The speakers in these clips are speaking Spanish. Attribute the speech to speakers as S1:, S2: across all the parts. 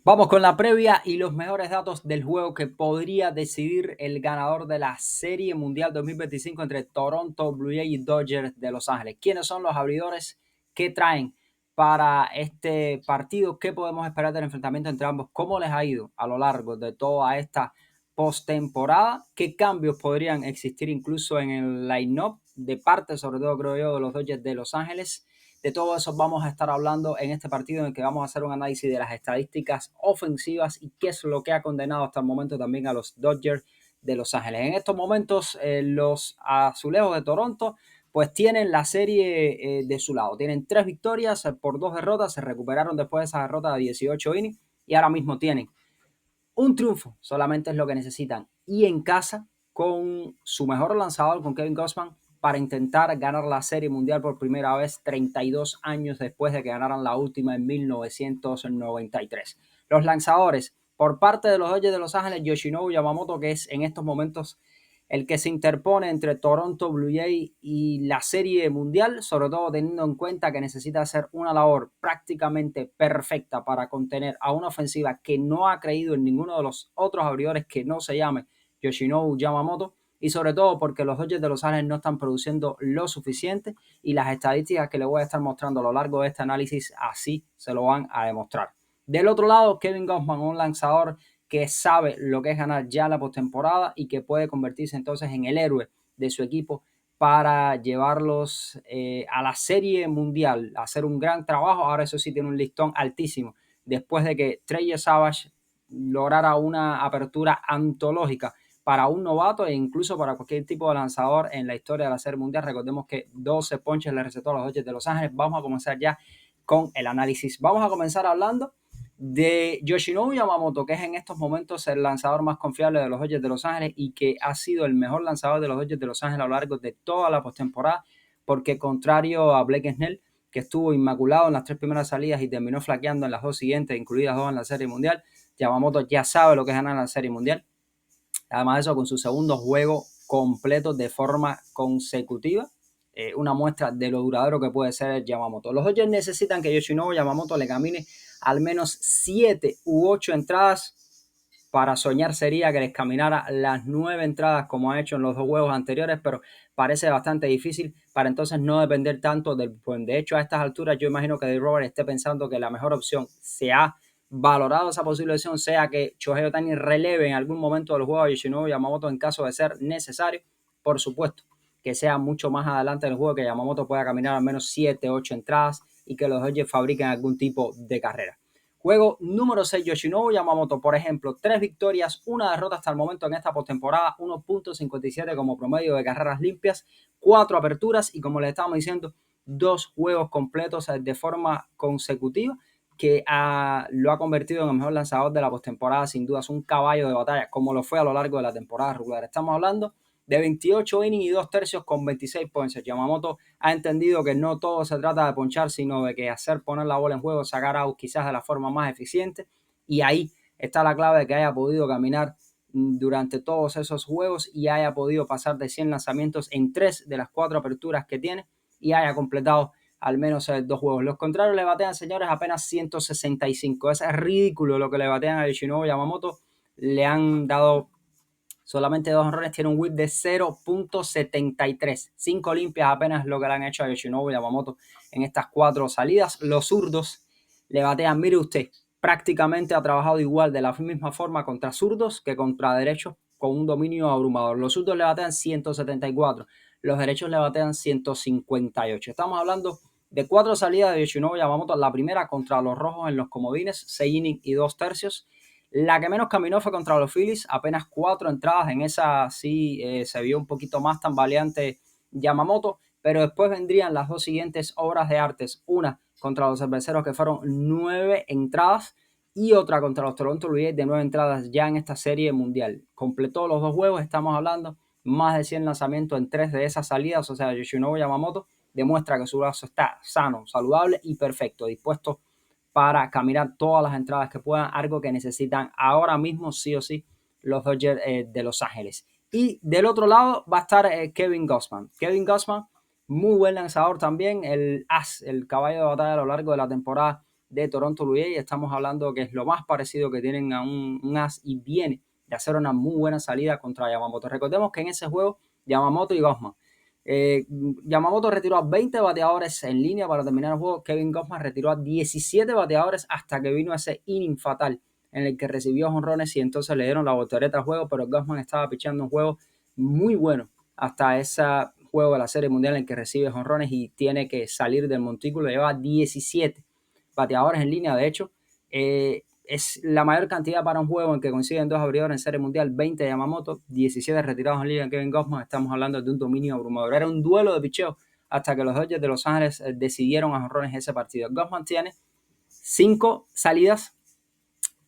S1: Vamos con la previa y los mejores datos del juego que podría decidir el ganador de la Serie Mundial 2025 entre Toronto Blue Jays y Dodgers de Los Ángeles. ¿Quiénes son los abridores que traen para este partido? ¿Qué podemos esperar del enfrentamiento entre ambos? ¿Cómo les ha ido a lo largo de toda esta postemporada? ¿Qué cambios podrían existir incluso en el line-up de parte, sobre todo creo yo, de los Dodgers de Los Ángeles? De todo eso vamos a estar hablando en este partido en el que vamos a hacer un análisis de las estadísticas ofensivas y qué es lo que ha condenado hasta el momento también a los Dodgers de Los Ángeles. En estos momentos los azulejos de Toronto pues tienen la serie de su lado. Tienen 3 victorias por 2 derrotas. Se recuperaron después de esa derrota de 18 innings y ahora mismo tienen un triunfo. Solamente es lo que necesitan. Y en casa con su mejor lanzador, con Kevin Gausman, para intentar ganar la Serie Mundial por primera vez 32 años después de que ganaran la última en 1993. Los lanzadores, por parte de los Dodgers de Los Ángeles, Yoshinobu Yamamoto, que es en estos momentos el que se interpone entre Toronto Blue Jays y la Serie Mundial, sobre todo teniendo en cuenta que necesita hacer una labor prácticamente perfecta para contener a una ofensiva que no ha creído en ninguno de los otros abridores que no se llame Yoshinobu Yamamoto, y sobre todo porque los Dodgers de Los Ángeles no están produciendo lo suficiente y las estadísticas que les voy a estar mostrando a lo largo de este análisis así se lo van a demostrar. Del otro lado, Kevin Gausman, un lanzador que sabe lo que es ganar ya la postemporada y que puede convertirse entonces en el héroe de su equipo para llevarlos a la Serie Mundial, a hacer un gran trabajo. Ahora eso sí tiene un listón altísimo, después de que Trey Savage lograra una apertura antológica para un novato e incluso para cualquier tipo de lanzador en la historia de la Serie Mundial. Recordemos que 12 ponches le recetó a los Dodgers de Los Ángeles. Vamos a comenzar ya con el análisis. Vamos a comenzar hablando de Yoshinobu Yamamoto, que es en estos momentos el lanzador más confiable de los Dodgers de Los Ángeles y que ha sido el mejor lanzador de los Dodgers de Los Ángeles a lo largo de toda la postemporada, porque contrario a Blake Snell, que estuvo inmaculado en las 3 primeras salidas y terminó flaqueando en las 2 siguientes, incluidas 2 en la Serie Mundial, Yamamoto ya sabe lo que es ganar la Serie Mundial. Además de eso, con su segundo juego completo de forma consecutiva, una muestra de lo duradero que puede ser Yamamoto. Los Dodgers necesitan que Yoshinobu Yamamoto le camine al menos 7 u 8 entradas. Para soñar sería que les caminara las 9 entradas como ha hecho en los 2 juegos anteriores, pero parece bastante difícil para entonces no depender tanto del bullpen. De hecho, a estas alturas yo imagino que Dave Roberts esté pensando que la mejor opción se ha valorado esa posible opción, sea que Shohei Ohtani releve en algún momento del juego a Yoshinobu Yamamoto en caso de ser necesario. Por supuesto, que sea mucho más adelante del juego, que Yamamoto pueda caminar al menos 7, 8 entradas y que los Dodgers fabriquen algún tipo de carrera. Juego número 6, Yoshinobu Yamamoto, por ejemplo, 3 victorias, 1 derrota hasta el momento en esta postemporada, 1.57 como promedio de carreras limpias, 4 aperturas y, como les estábamos diciendo, 2 juegos completos de forma consecutiva, que lo ha convertido en el mejor lanzador de la postemporada. Sin duda es un caballo de batalla, como lo fue a lo largo de la temporada regular. Estamos hablando de 28 innings y 2 tercios con 26 ponches. Yamamoto ha entendido que no todo se trata de ponchar, sino de que hacer poner la bola en juego, sacar out quizás de la forma más eficiente, y ahí está la clave de que haya podido caminar durante todos esos juegos y haya podido pasar de 100 lanzamientos en 3 de las 4 aperturas que tiene y haya completado al menos 2 juegos. Los contrarios le batean, señores, apenas 165. Es ridículo lo que le batean a Yoshinobu Yamamoto. Le han dado solamente 2 honrones, tiene un whip de 0.73. 5 limpias apenas lo que le han hecho a Yoshinobu Yamamoto en estas 4 salidas. Los zurdos le batean, mire usted, prácticamente ha trabajado igual de la misma forma contra zurdos que contra derechos, con un dominio abrumador. Los zurdos le batean 174, los derechos le batean 158. Estamos hablando de 4 salidas de Yoshinobu Yamamoto. La primera contra los rojos en los comodines, 6 innings y 2 tercios. La que menos caminó fue contra los Phillies, apenas 4 entradas. En esa sí se vio un poquito más tambaleante Yamamoto, pero después vendrían las 2 siguientes obras de artes. Una contra los cerveceros, que fueron 9 entradas, y otra contra los Toronto Blue Jays de 9 entradas ya en esta serie mundial. Completó los 2 juegos, estamos hablando más de 100 lanzamientos en 3 de esas salidas. O sea, Yoshinobu Yamamoto demuestra que su brazo está sano, saludable y perfecto, dispuesto para caminar todas las entradas que puedan, algo que necesitan ahora mismo sí o sí los Dodgers de Los Ángeles. Y del otro lado va a estar Kevin Gausman. Kevin Gausman, muy buen lanzador también, el as, el caballo de batalla a lo largo de la temporada de Toronto Blue Jays. Estamos hablando que es lo más parecido que tienen a un as y viene de hacer una muy buena salida contra Yamamoto. Recordemos que en ese juego Yamamoto y Gausman, Yamamoto retiró a 20 bateadores en línea para terminar el juego. Kevin Gausman retiró a 17 bateadores hasta que vino ese inning fatal en el que recibió jonrones y entonces le dieron la voltereta al juego, pero Gausman estaba pichando un juego muy bueno hasta ese juego de la Serie Mundial en el que recibe jonrones y tiene que salir del montículo. Lleva 17 bateadores en línea, de hecho, es la mayor cantidad para un juego en que coinciden dos abridores en Serie Mundial, 20 de Yamamoto, 17 retirados en línea de Kevin Gausman. Estamos hablando de un dominio abrumador. Era un duelo de picheo hasta que los Dodgers de Los Ángeles decidieron a jonrones ese partido. Gausman tiene 5 salidas,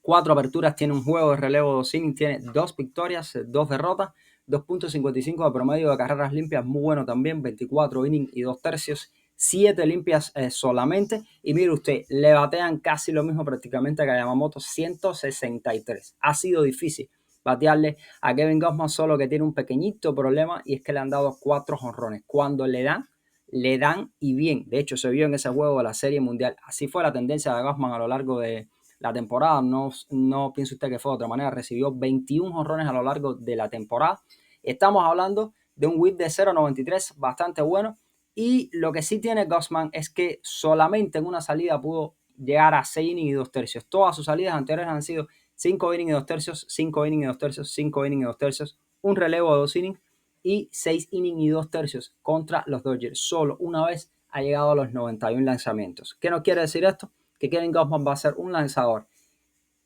S1: 4 aperturas, tiene un juego de relevo de 2 innings, tiene 2 victorias, 2 derrotas, 2.55 de promedio de carreras limpias, muy bueno también, 24 innings y 2 tercios, 7 limpias solamente. Y mire usted, le batean casi lo mismo prácticamente que a Yamamoto, 163. Ha sido difícil batearle a Kevin Gausman, solo que tiene un pequeñito problema y es que le han dado 4 jonrones. Cuando le dan y bien. De hecho, se vio en ese juego de la Serie Mundial. Así fue la tendencia de Gausman a lo largo de la temporada. No piense usted que fue de otra manera. Recibió 21 jonrones a lo largo de la temporada. Estamos hablando de un whip de 0.93 bastante bueno. Y lo que sí tiene Gausman es que solamente en una salida pudo llegar a 6 innings y 2 tercios. Todas sus salidas anteriores han sido 5 innings y 2 tercios, 5 innings y 2 tercios, 5 innings y 2 tercios, un relevo de 2 innings y 6 innings y 2 tercios contra los Dodgers. Solo una vez ha llegado a los 91 lanzamientos. ¿Qué nos quiere decir esto? Que Kevin Gausman va a ser un lanzador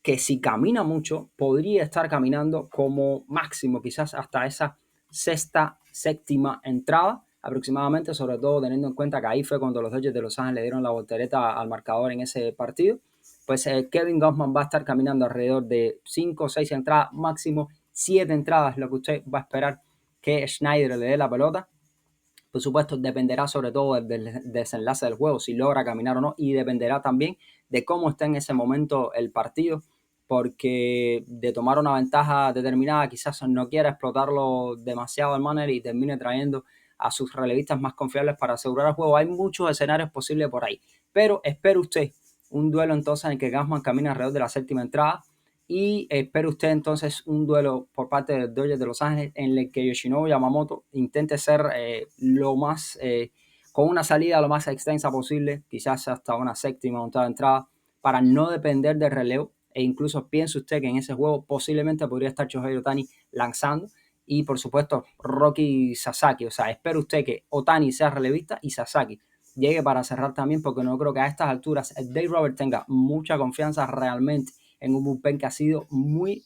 S1: que si camina mucho, podría estar caminando como máximo quizás hasta esa sexta, séptima entrada aproximadamente, sobre todo teniendo en cuenta que ahí fue cuando los Dodgers de Los Ángeles le dieron la voltereta al marcador en ese partido. Pues Kevin Gausman va a estar caminando alrededor de 5 o 6 entradas, máximo 7 entradas, lo que usted va a esperar que Schneider le dé la pelota. Por supuesto, dependerá sobre todo del desenlace del juego, si logra caminar o no, y dependerá también de cómo está en ese momento el partido, porque de tomar una ventaja determinada quizás no quiera explotarlo demasiado el manager y termine trayendo a sus relevistas más confiables para asegurar el juego. Hay muchos escenarios posibles por ahí, pero espere usted un duelo entonces en el que Gausman camina alrededor de la séptima entrada. Y espere usted entonces un duelo por parte de los Dodgers de Los Ángeles en el que Yoshinobu Yamamoto intente ser lo más, con una salida lo más extensa posible, quizás hasta una séptima o octava entrada, para no depender del relevo. E incluso piense usted que en ese juego posiblemente podría estar Shohei Ohtani lanzando y por supuesto Roki Sasaki. O sea, espere usted que Ohtani sea relevista y Sasaki llegue para cerrar también, porque no creo que a estas alturas Dave Roberts tenga mucha confianza realmente en un bullpen que ha sido muy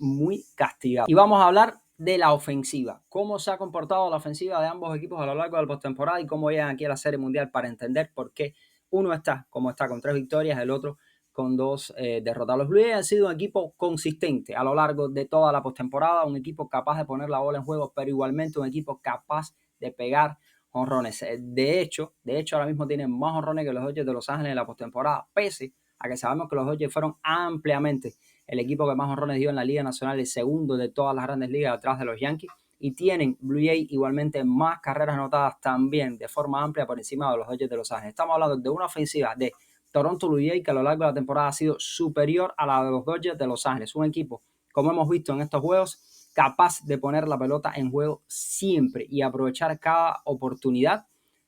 S1: castigado. Y vamos a hablar de la ofensiva. Cómo se ha comportado la ofensiva de ambos equipos a lo largo de la postemporada y cómo llegan aquí a la Serie Mundial, para entender por qué uno está como está con 3 victorias, el otro con 2 derrotas. Los Blue Jays han sido un equipo consistente a lo largo de toda la postemporada, un equipo capaz de poner la bola en juego, pero igualmente un equipo capaz de pegar jonrones. De hecho, ahora mismo tienen más jonrones que los Dodgers de Los Ángeles en la postemporada, pese a que sabemos que los Dodgers fueron ampliamente el equipo que más jonrones dio en la Liga Nacional, el segundo de todas las grandes ligas atrás de los Yankees, y tienen Blue Jays igualmente más carreras anotadas también de forma amplia por encima de los Dodgers de Los Ángeles. Estamos hablando de una ofensiva de Toronto Blue Jays que a lo largo de la temporada ha sido superior a la de los Dodgers de Los Ángeles. Un equipo, como hemos visto en estos juegos, capaz de poner la pelota en juego siempre y aprovechar cada oportunidad,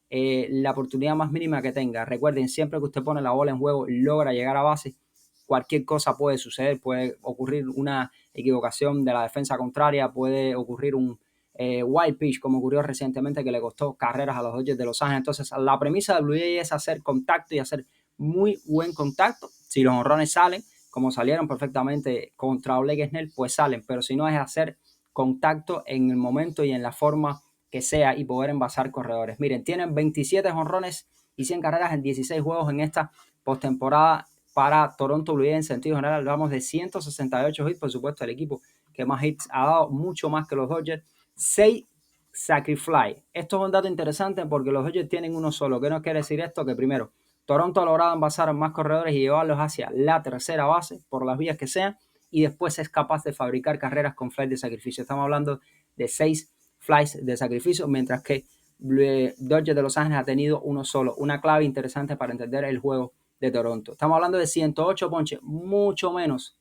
S1: la oportunidad más mínima que tenga. Recuerden, siempre que usted pone la bola en juego, logra llegar a base. Cualquier cosa puede suceder, puede ocurrir una equivocación de la defensa contraria, puede ocurrir un wild pitch como ocurrió recientemente que le costó carreras a los Dodgers de Los Ángeles. Entonces la premisa de Blue Jays es hacer contacto y hacer muy buen contacto. Si los honrones salen, como salieron perfectamente contra Blake Snell, pues salen, pero si no es hacer contacto en el momento y en la forma que sea y poder envasar corredores. Miren, tienen 27 honrones y 100 carreras en 16 juegos en esta postemporada para Toronto Blue Jays. En sentido general, hablamos de 168 hits, por supuesto, el equipo que más hits ha dado, mucho más que los Dodgers. 6 sacrifly. Esto es un dato interesante porque los Dodgers tienen uno solo. ¿Qué nos quiere decir esto? Que primero, Toronto ha logrado envasar más corredores y llevarlos hacia la tercera base, por las vías que sean, y después es capaz de fabricar carreras con flies de sacrificio. Estamos hablando de 6 flies de sacrificio, mientras que Dodgers de Los Ángeles ha tenido uno solo. Una clave interesante para entender el juego de Toronto. Estamos hablando de 108 ponches, mucho menos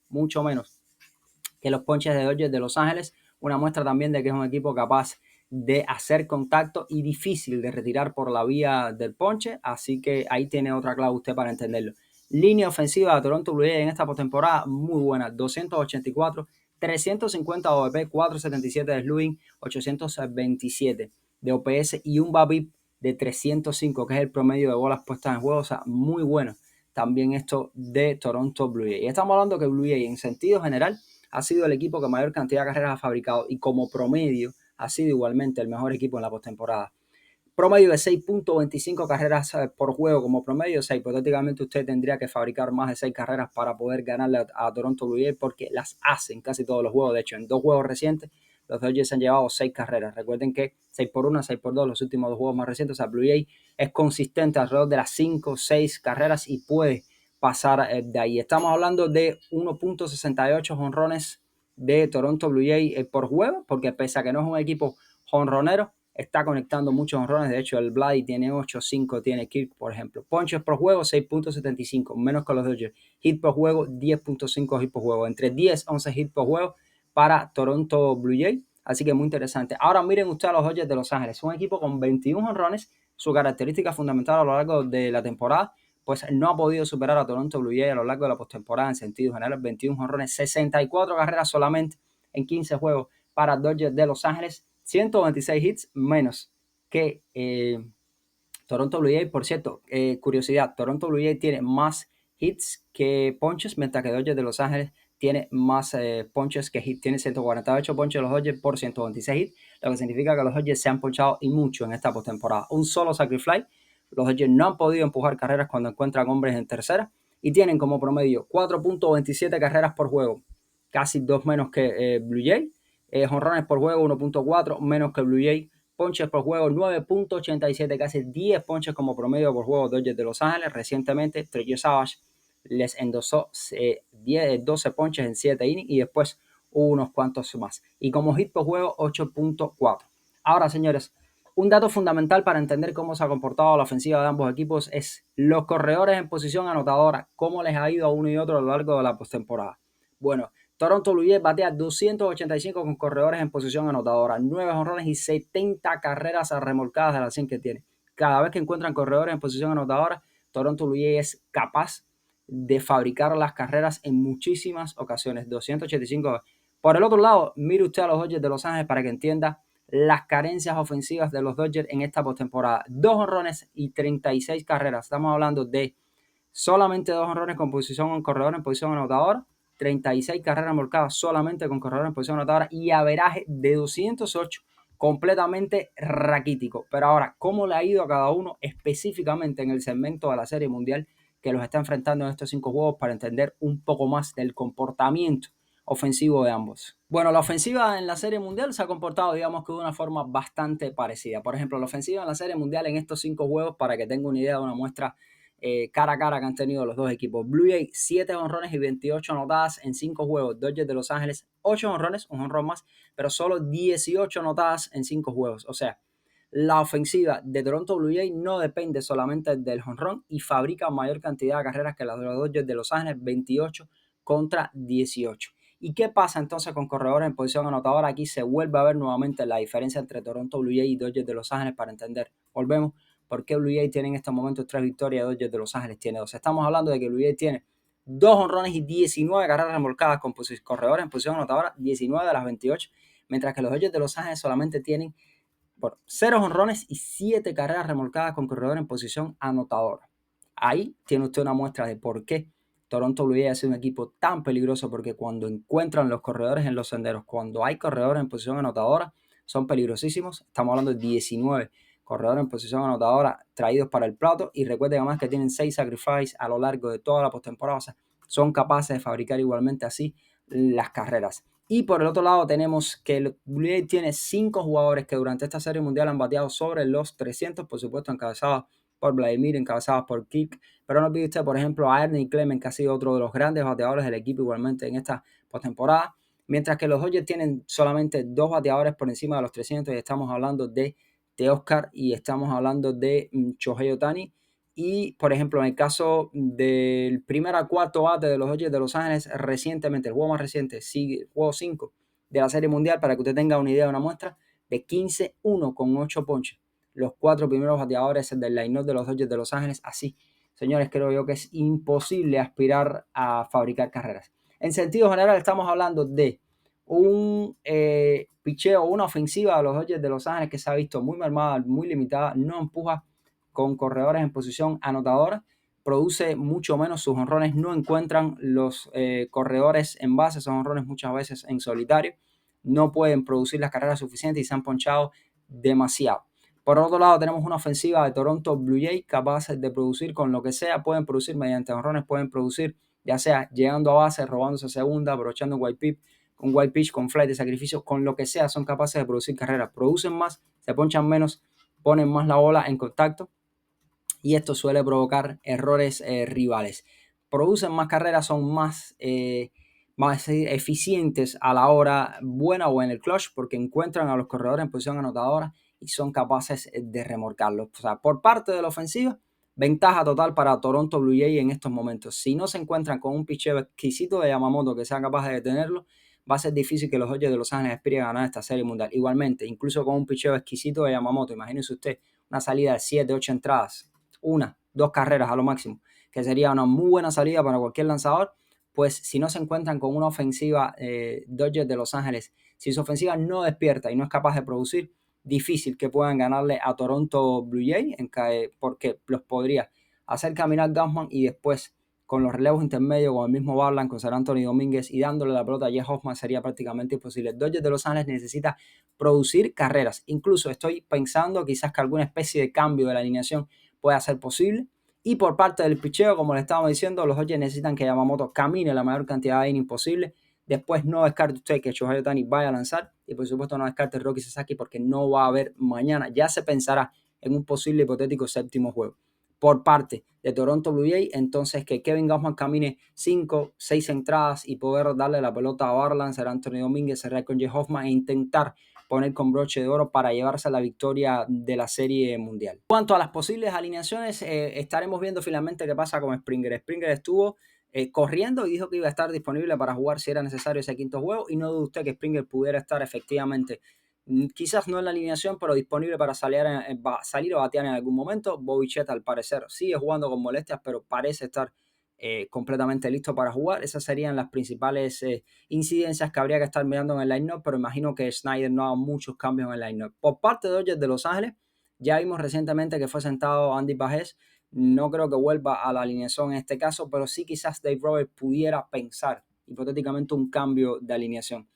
S1: que los ponches de Dodgers de Los Ángeles. Una muestra también de que es un equipo capaz de hacer contacto y difícil de retirar por la vía del ponche. Así que ahí tiene otra clave usted para entenderlo. Línea ofensiva de Toronto Blue Jays en esta postemporada muy buena. 284, 350 OVP, 477 de slugging, 827 de OPS y un BABIP de 305, que es el promedio de bolas puestas en juego. O sea, muy bueno también esto de Toronto Blue Jays. Y estamos hablando que Blue Jays en sentido general ha sido el equipo que mayor cantidad de carreras ha fabricado y como promedio ha sido igualmente el mejor equipo en la postemporada. Promedio de 6.25 carreras por juego como promedio. O sea, hipotéticamente usted tendría que fabricar más de 6 carreras para poder ganarle a Toronto Blue Jays porque las hacen casi todos los juegos. De hecho, en 2 juegos recientes los Dodgers han llevado 6 carreras. Recuerden que 6x1, 6x2 los últimos 2 juegos más recientes. O sea, Blue Jays es consistente alrededor de las 5, 6 carreras y puede pasar de ahí. Estamos hablando de 1.68 jonrones de Toronto Blue Jays por juego, porque pese a que no es un equipo jonronero, está conectando muchos jonrones. De hecho, el Vladi tiene 8, 5 tiene Kirk, por ejemplo. Ponches por juego, 6.75, menos que los Dodgers. Hit por juego, 10.5 hit por juego. Entre 10, 11 hit por juego para Toronto Blue Jays. Así que muy interesante. Ahora miren ustedes a los Dodgers de Los Ángeles. Un equipo con 21 jonrones. Su característica fundamental a lo largo de la temporada, pues no ha podido superar a Toronto Blue Jays a lo largo de la postemporada en sentido general. 21 jonrones, 64 carreras solamente en 15 juegos para Dodgers de Los Ángeles. 126 hits menos que Toronto Blue Jays. Por cierto, curiosidad, Toronto Blue Jays tiene más hits que ponches, mientras que Dodgers de Los Ángeles tiene más ponches que hits. Tiene 148 ponches los Dodgers por 126 hits, lo que significa que los Dodgers se han ponchado y mucho en esta postemporada. Un solo sacrifly. Los Dodgers no han podido empujar carreras cuando encuentran hombres en tercera y tienen como promedio 4.27 carreras por juego, casi 2 menos que Blue Jays. Jonrones por juego 1.4 menos que Blue Jays. Ponches por juego 9.87, casi 10 ponches como promedio por juego Dodgers de Los Ángeles. Recientemente Trey Savage les endosó 12 ponches en 7 innings y después unos cuantos más. Y como hit por juego 8.4. Ahora, señores, un dato fundamental para entender cómo se ha comportado la ofensiva de ambos equipos es los corredores en posición anotadora, cómo les ha ido a uno y otro a lo largo de la postemporada. Bueno, Toronto Blue Jays batea 285 con corredores en posición anotadora, 9 jonrones y 70 carreras remolcadas de las 100 que tiene. Cada vez que encuentran corredores en posición anotadora, Toronto Blue Jays es capaz de fabricar las carreras en muchísimas ocasiones. 285. Por el otro lado, mire usted a los Dodgers de Los Ángeles para que entienda las carencias ofensivas de los Dodgers en esta postemporada. 2 jonrones y 36 carreras. Estamos hablando de solamente 2 jonrones con corredor en posición anotadora, 36 carreras marcadas solamente con corredor en posición anotadora y averaje de 208, completamente raquítico. Pero ahora, ¿cómo le ha ido a cada uno específicamente en el segmento de la Serie Mundial que los está enfrentando en estos 5 juegos para entender un poco más del comportamiento ofensivo de ambos? Bueno, la ofensiva en la Serie Mundial se ha comportado, digamos que de una forma bastante parecida. Por ejemplo, la ofensiva en la Serie Mundial en estos 5 juegos, para que tenga una idea de una muestra cara a cara que han tenido los dos equipos. Blue Jays 7 jonrones y 28 anotadas en 5 juegos. Dodgers de Los Ángeles 8 jonrones, un jonrón más, pero solo 18 anotadas en 5 juegos. O sea, la ofensiva de Toronto Blue Jays no depende solamente del jonrón y fabrica mayor cantidad de carreras que las de los Dodgers de Los Ángeles, 28 contra 18. ¿Y qué pasa entonces con corredores en posición anotadora? Aquí se vuelve a ver nuevamente la diferencia entre Toronto Blue Jays y Dodgers de Los Ángeles para entender. Volvemos. ¿Por qué Blue Jays tiene en estos momentos 3 victorias? Dodgers de Los Ángeles tiene 2. Estamos hablando de que Blue Jays tiene 2 jonrones y 19 carreras remolcadas con corredores en posición anotadora, 19 de las 28, mientras que los Dodgers de Los Ángeles solamente tienen 0 jonrones y 7 carreras remolcadas con corredores en posición anotadora. Ahí tiene usted una muestra de por qué Toronto Blue Jays ha sido un equipo tan peligroso, porque cuando encuentran los corredores en los senderos, cuando hay corredores en posición anotadora, son peligrosísimos. Estamos hablando de 19 corredores en posición anotadora traídos para el plato, y recuerden además que tienen 6 sacrifices a lo largo de toda la postemporada. O sea, son capaces de fabricar igualmente así las carreras. Y por el otro lado tenemos que el Blue Jays tiene 5 jugadores que durante esta serie mundial han bateado sobre los 300, por supuesto encabezados por Vladimir, encabezados por Kirk, pero no olvide usted, por ejemplo, a Ernie Clement, que ha sido otro de los grandes bateadores del equipo igualmente en esta postemporada, mientras que los Dodgers tienen solamente 2 bateadores por encima de los 300, y estamos hablando de Teoscar y estamos hablando de Shohei Ohtani, Y, por ejemplo, en el caso del primer a cuarto bate de los Dodgers de Los Ángeles, recientemente, el juego más reciente, sigue el juego 5 de la Serie Mundial, para que usted tenga una idea, una muestra, de 15-1 con 8 ponches. Los 4 primeros bateadores del line-up de los Dodgers de Los Ángeles, así. Señores, creo yo que es imposible aspirar a fabricar carreras. En sentido general, estamos hablando de un picheo, una ofensiva de los Dodgers de Los Ángeles que se ha visto muy mermada, muy limitada, no empuja con corredores en posición anotadora, produce mucho menos, sus jonrones no encuentran los corredores en base, son jonrones muchas veces en solitario, no pueden producir las carreras suficientes y se han ponchado demasiado. Por otro lado, tenemos una ofensiva de Toronto Blue Jays capaces de producir con lo que sea, pueden producir mediante jonrones, pueden producir ya sea llegando a base, robándose segunda, aprovechando un wild pitch, con fly de sacrificio, con lo que sea, son capaces de producir carreras, producen más, se ponchan menos, ponen más la bola en contacto y esto suele provocar errores rivales. Producen más carreras, son más eficientes a la hora buena o en el clutch porque encuentran a los corredores en posición anotadora y son capaces de remolcarlos. O sea, por parte de la ofensiva, ventaja total para Toronto Blue Jays en estos momentos. Si no se encuentran con un picheo exquisito de Yamamoto que sea capaz de detenerlo, va a ser difícil que los Dodgers de Los Ángeles aspiren a ganar esta serie mundial. Igualmente, incluso con un picheo exquisito de Yamamoto, imagínese usted una salida de 7, 8 entradas, 2 carreras a lo máximo, que sería una muy buena salida para cualquier lanzador. Pues si no se encuentran con una ofensiva Dodgers de Los Ángeles, si su ofensiva no despierta y no es capaz de producir, difícil que puedan ganarle a Toronto Blue Jays, porque los podría hacer caminar Gausman y después con los relevos intermedios, con el mismo Barland, con San Anthony Domínguez y dándole la pelota a Jeff Hoffman sería prácticamente imposible. El Dodgers de Los Ángeles necesita producir carreras. Incluso estoy pensando quizás que alguna especie de cambio de la alineación pueda ser posible. Y por parte del picheo, como le estábamos diciendo, los Dodgers necesitan que Yamamoto camine la mayor cantidad de innings posible. Después no descarte usted que Shohei Ohtani vaya a lanzar y por supuesto no descarte Roki Sasaki porque no va a haber mañana. Ya se pensará en un posible hipotético séptimo juego. Por parte de Toronto Blue Jays, entonces que Kevin Gausman camine 5, 6 entradas y poder darle la pelota a Barland, San Anthony Domínguez, cerrar con Jeff Hoffman e intentar poner con broche de oro para llevarse la victoria de la Serie Mundial. En cuanto a las posibles alineaciones, estaremos viendo finalmente qué pasa con Springer. Springer estuvo corriendo y dijo que iba a estar disponible para jugar si era necesario ese quinto juego y no dude usted que Springer pudiera estar efectivamente, quizás no en la alineación, pero disponible para salir o batear en algún momento. Bichette al parecer sigue jugando con molestias, pero parece estar completamente listo para jugar. Esas serían las principales incidencias que habría que estar mirando en el line-up, pero imagino que Schneider no haga muchos cambios en el line-up. Por parte de Dodgers de Los Ángeles, ya vimos recientemente que fue sentado Andy Pajés. No creo que vuelva a la alineación en este caso, pero sí quizás Dave Roberts pudiera pensar hipotéticamente un cambio de alineación.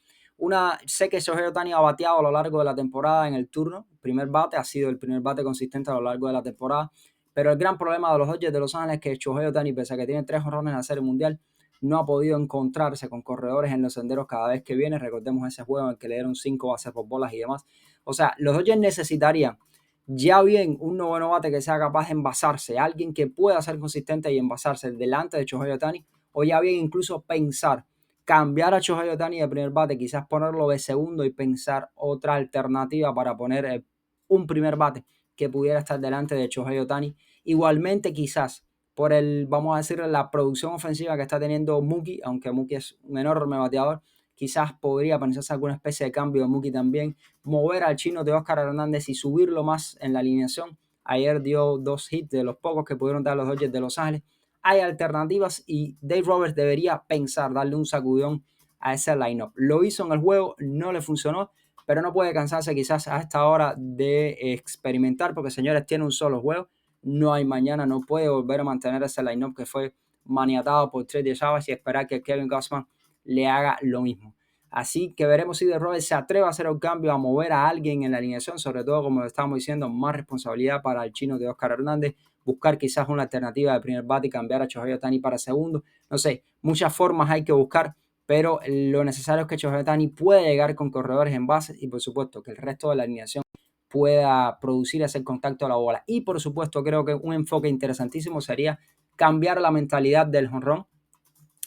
S1: Sé que Shohei Ohtani ha bateado a lo largo de la temporada en el turno. El primer bate ha sido el primer bate consistente a lo largo de la temporada. Pero el gran problema de los Dodgers de Los Ángeles es que Shohei Ohtani, pese a que tiene 3 jonrones en la Serie Mundial, no ha podido encontrarse con corredores en los senderos cada vez que viene. Recordemos ese juego en el que le dieron 5 bases por bolas y demás. O sea, los Dodgers necesitarían ya bien un noveno bate que sea capaz de envasarse, alguien que pueda ser consistente y envasarse delante de Shohei Ohtani, o ya bien incluso pensar cambiar a Shohei Ohtani de primer bate, quizás ponerlo de segundo y pensar otra alternativa para poner un primer bate que pudiera estar delante de Shohei Ohtani. Igualmente quizás por vamos a decir, la producción ofensiva que está teniendo Mookie, aunque Mookie es un enorme bateador, quizás podría pensarse alguna especie de cambio de Mookie también, mover al chino de Oscar Hernández y subirlo más en la alineación. Ayer dio 2 hits de los pocos que pudieron dar los Dodgers de Los Ángeles. Hay alternativas y Dave Roberts debería pensar, darle un sacudón a ese lineup. Lo hizo en el juego, no le funcionó, pero no puede cansarse quizás a esta hora de experimentar, porque señores, tiene un solo juego, no hay mañana, no puede volver a mantener ese lineup que fue maniatado por Trey Chávez y esperar que Kevin Gausman le haga lo mismo. Así que veremos si Dave Roberts se atreve a hacer un cambio, a mover a alguien en la alineación, sobre todo, como lo estábamos diciendo, más responsabilidad para el chino de Oscar Hernández, buscar quizás una alternativa de primer bate y cambiar a Shohei Ohtani para segundo. No sé, muchas formas hay que buscar, pero lo necesario es que Shohei Ohtani pueda llegar con corredores en base y por supuesto que el resto de la alineación pueda producir, hacer contacto a la bola. Y por supuesto creo que un enfoque interesantísimo sería cambiar la mentalidad del jonrón.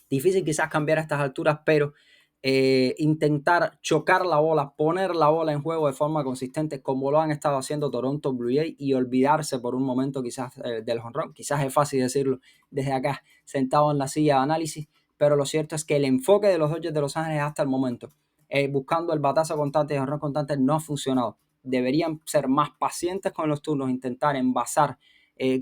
S1: Difícil quizás cambiar a estas alturas, pero intentar chocar la bola, poner la bola en juego de forma consistente como lo han estado haciendo Toronto Blue Jays y olvidarse por un momento quizás del jonrón. Quizás es fácil decirlo desde acá, sentado en la silla de análisis, pero lo cierto es que el enfoque de los Dodgers de Los Ángeles hasta el momento, buscando el batazo constante y el jonrón constante, no ha funcionado. Deberían ser más pacientes con los turnos, intentar envasar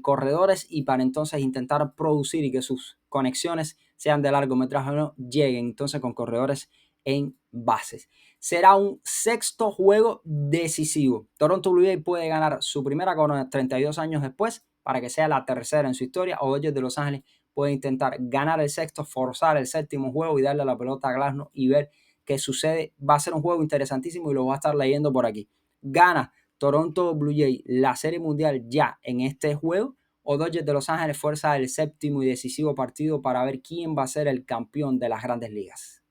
S1: corredores y para entonces intentar producir y que sus conexiones sean de largometraje o no, lleguen entonces con corredores en bases. Será un sexto juego decisivo. Toronto Blue Jays puede ganar su primera corona 32 años después para que sea la tercera en su historia, o Dodgers de Los Ángeles puede intentar ganar el sexto, forzar el séptimo juego y darle la pelota a Glasnow y ver qué sucede. Va a ser un juego interesantísimo y lo va a estar leyendo por aquí. Gana Toronto Blue Jays la Serie Mundial ya en este juego, o Dodgers de Los Ángeles fuerza el séptimo y decisivo partido para ver quién va a ser el campeón de las Grandes Ligas.